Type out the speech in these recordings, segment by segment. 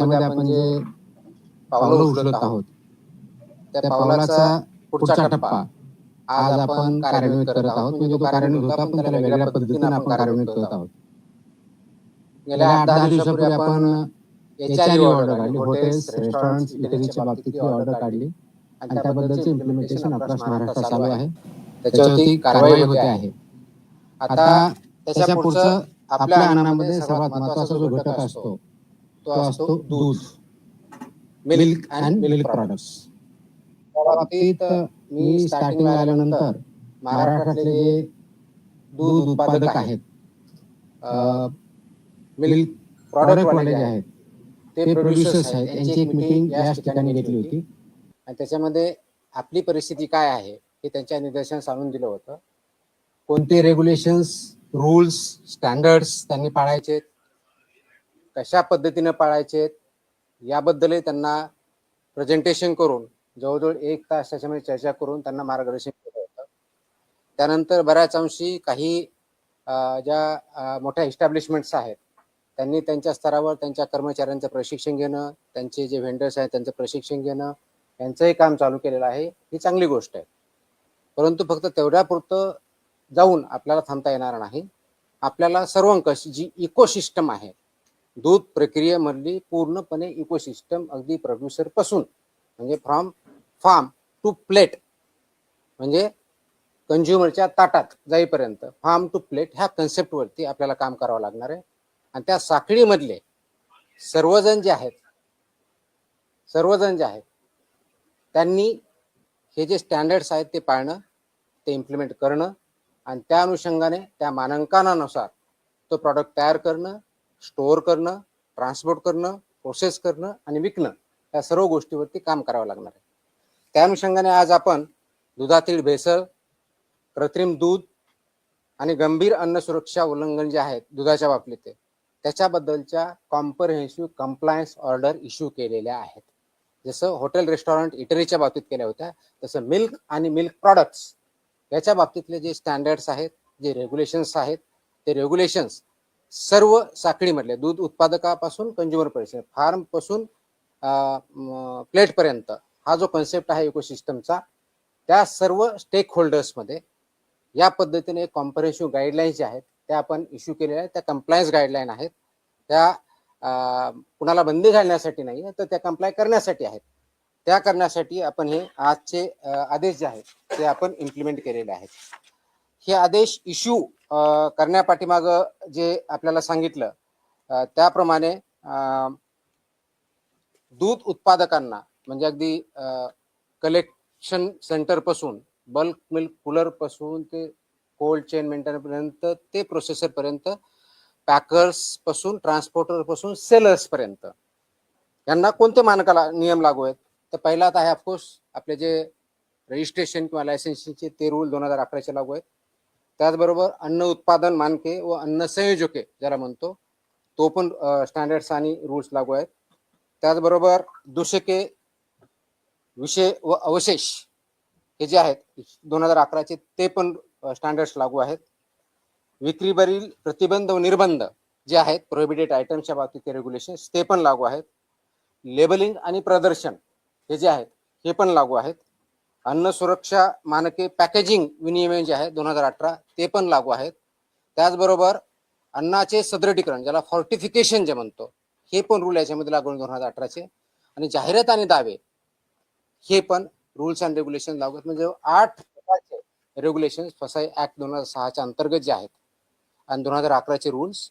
त्यामध्ये आपण जे पावलं उचलत आहोत त्या पावलाचा पुढचा टप्पा आज आपण कार्यान्वित करत आहोत. म्हणजे तो कार्यान्वित होता पण त्याला वेगळ्या पद्धतीने आपण कार्यान्वित करत आहोत. गेल्या 8-10 दिवसापूर्वी आपण HRE ऑर्डर काढली, हॉटेल्स, रेस्टॉरंट्स, इटरीच्या बाबतीतली ऑर्डर काढली आणि त्याबद्दलचं इम्प्लिमेंटेशन अक्रॉस महाराष्ट्र चालू आहे. त्याच्यावरती कारवाई होते आहे. आता त्याच्या पुढचं आपल्या अन्नामध्ये सर्वात महत्त्वाचा जो घटक असतो तो असतो दूध, मिल्क अँड मिल्क प्रॉडक्ट्स. त्या बाबतीत मी स्टार्टिंगला आल्यानंतर महाराष्ट्रातले जे दूध उत्पादक आहेत, मिल्क प्रॉडक्टवाले जे आहेत, ते प्रोड्युसर्स आहेत, यांची एक मीटिंग याच ठिकाणी घेतली होती आणि त्याच्यामध्ये आपली परिस्थिती काय आहे हे त्यांच्या निदर्शनास आणून दिलं होतं. कोणते रेग्युलेशन्स, रूल्स, स्टँडर्ड्स त्यांनी पाळायचे, कशा पद्धतीने पाळायचे याबद्दलही त्यांना प्रेझेंटेशन करून जवळजवळ 1 तास त्याच्यामध्ये चर्चा करून त्यांना मार्गदर्शन केलं होतं. त्यानंतर बऱ्याच अंशी काही ज्या मोठ्या इस्टॅब्लिशमेंट्स आहेत त्यांनी त्यांच्या स्तरावर त्यांच्या कर्मचाऱ्यांचं प्रशिक्षण घेणं, त्यांचे जे व्हेंडर्स आहेत त्यांचं प्रशिक्षण घेणं, यांचंही काम चालू केलेलं आहे. ही चांगली गोष्ट आहे. परंतु फक्त तेवढ्यापुरतं जाऊन आपल्याला थांबता येणार नाही. आपल्याला सर्वंकष जी इकोसिस्टम आहे, दूध प्रक्रियेमधली पूर्णपणे इकोसिस्टम अगदी प्रोड्युसर पासून म्हणजे फ्रॉम फार्म टू प्लेट म्हणजे कंझ्युमरच्या ताटात जाईपर्यंत फार्म टू प्लेट ह्या कन्सेप्टवरती आपल्याला काम करावं लागणार आहे. आणि त्या साखळीमधले सर्वजण जे आहेत त्यांनी हे जे स्टँडर्ड्स आहेत ते पाळणं, ते इम्प्लिमेंट करणं आणि त्या अनुषंगाने त्या मानांकनानुसार तो प्रॉडक्ट तयार करणं, स्टोअर करणं, ट्रान्सपोर्ट करणं, प्रोसेस करणं आणि विकणं या सर्व गोष्टीवरती काम करावं लागणार आहे. त्या अनुषंगाने आज आपण दुधातील भेसळ, कृत्रिम दूध आणि गंभीर अन्न सुरक्षा उल्लंघन जे आहेत दुधाच्या बाबतीत त्याच्याबद्दलच्या कॉम्प्रहेन्सिव्ह कंप्लायन्स ऑर्डर इश्यू केलेल्या आहेत. जसं हॉटेल, रेस्टॉरंट, इटरीच्या बाबतीत केल्या होत्या तसं मिल्क आणि मिल्क प्रॉडक्ट्स याच्या बाबतीतले जे स्टँडर्ड्स आहेत, जे रेग्युलेशन्स आहेत, ते रेग्युलेशन्स सर्व साखळीमधले दूध उत्पादकापासून कंझ्युमरपर्यंत, फार्मपासून प्लेटपर्यंत हा जो कन्सेप्ट आहे इकोसिस्टमचा, त्या सर्व स्टेक होल्डर्समध्ये या पद्धतीने कॉम्प्रहेन्सिव्ह गाईडलाईन्स जे आहेत त्या आपण इश्यू केलेल्या आहेत. त्या कंप्लायन्स गाईडलाईन आहेत. त्या कुणाला बंदी घालण्यासाठी नाही तर त्या कंप्लाय करण्यासाठी आहेत. त्या करण्यासाठी आपण हे आजचे आदेश जे आहेत ते आपण इम्प्लिमेंट केलेले आहेत. हे आदेश इश्यू करण्यापाठीमागं जे आपल्याला सांगितलं त्याप्रमाणे दूध उत्पादकांना म्हणजे अगदी कलेक्शन सेंटरपासून, बल्क मिल्क कूलरपासून ते कोल्ड चेन मेंटेनपर्यंत ते प्रोसेसरपर्यंत, पॅकर्स पासून, ट्रान्सपोर्टर पासून सेलर्स पर्यंत यांना कोणते मानकाला नियम लागू आहेत. तर पहिला आता आहे ऑफकोर्स आपले जे रजिस्ट्रेशन किंवा लायसन्सिंगचे ते रूल 2011चे लागू आहेत. त्याचबरोबर अन्न उत्पादन मानके व अन्न संयोजके ज्याला म्हणतो तो पण स्टँडर्ड्स आणि रूल्स लागू आहेत. त्याचबरोबर दूषके, विषय व अवशेष हे जे आहेत 2011चे ते पण स्टँडर्ड्स लागू आहेत. विक्रीवरील प्रतिबंध व निर्बंध जे आहेत प्रोहिबिटेड आयटम्सच्या बाबतीत रेग्युलेशन्स ते पण लागू आहेत. लेबलिंग आणि प्रदर्शन हे जे आहेत हे पण लागू आहेत. अन्न सुरक्षा मानके पॅकेजिंग विनियमन जे आहे 2018 ते पण लागू आहेत. त्याचबरोबर अन्नाचे सदृढीकरण ज्याला फॉर्टिफिकेशन जे म्हणतो हे पण रूल याच्यामध्ये लागू 2018चे. आणि जाहिरात आणि दावे हे पण रूल्स अँड रेग्युलेशन लागू आहेत. म्हणजे 8 प्रकारचे रेग्युलेशन्स फसाई ऍक्ट 2006च्या अंतर्गत जे आहेत आणि 2011चे रूल्स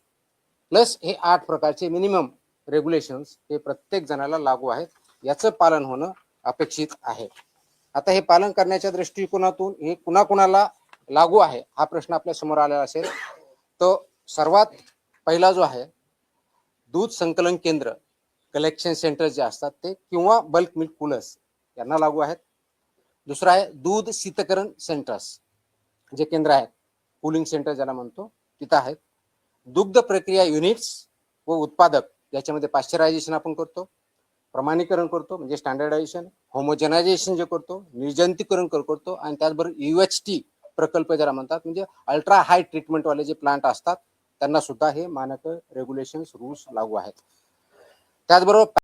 प्लस हे 8 प्रकारचे मिनिमम रेग्युलेशन्स हे प्रत्येक जणाला लागू आहेत. याचं पालन होणं अपेक्षित आहे. आता हे पालन करण्याच्या दृष्टिकोनातून हे कुणाकुणाला लागू आहे हा प्रश्न आपल्या समोर आलेला असेल. तो सर्वात पहिला जो आहे दूध संकलन केंद्र, कलेक्शन सेंटर जे असतात ते किंवा बल्क मिल्क कूलर्स यांना लागू आहेत. दुसरा आहे दूध शीतकरण सेंटर्स जे केंद्र आहेत, कूलिंग सेंटर ज्याला म्हणतो तिथं आहेत. दुग्ध प्रक्रिया युनिट्स व उत्पादक याच्यामध्ये पाश्चरायझेशन आपण करतो, प्रमाणीकरण करतो म्हणजे स्टँडर्डायझेशन, होमोजेनायझेशन जे करतो, निर्जंतुकीकरण करतो आणि त्याचबरोबर UHT प्रकल्प ज्याला म्हणतात म्हणजे अल्ट्रा हाय ट्रीटमेंट वाले जे प्लांट असतात त्यांना सुद्धा हे मानक रेग्युलेशन्स रूल्स लागू आहेत. त्याचबरोबर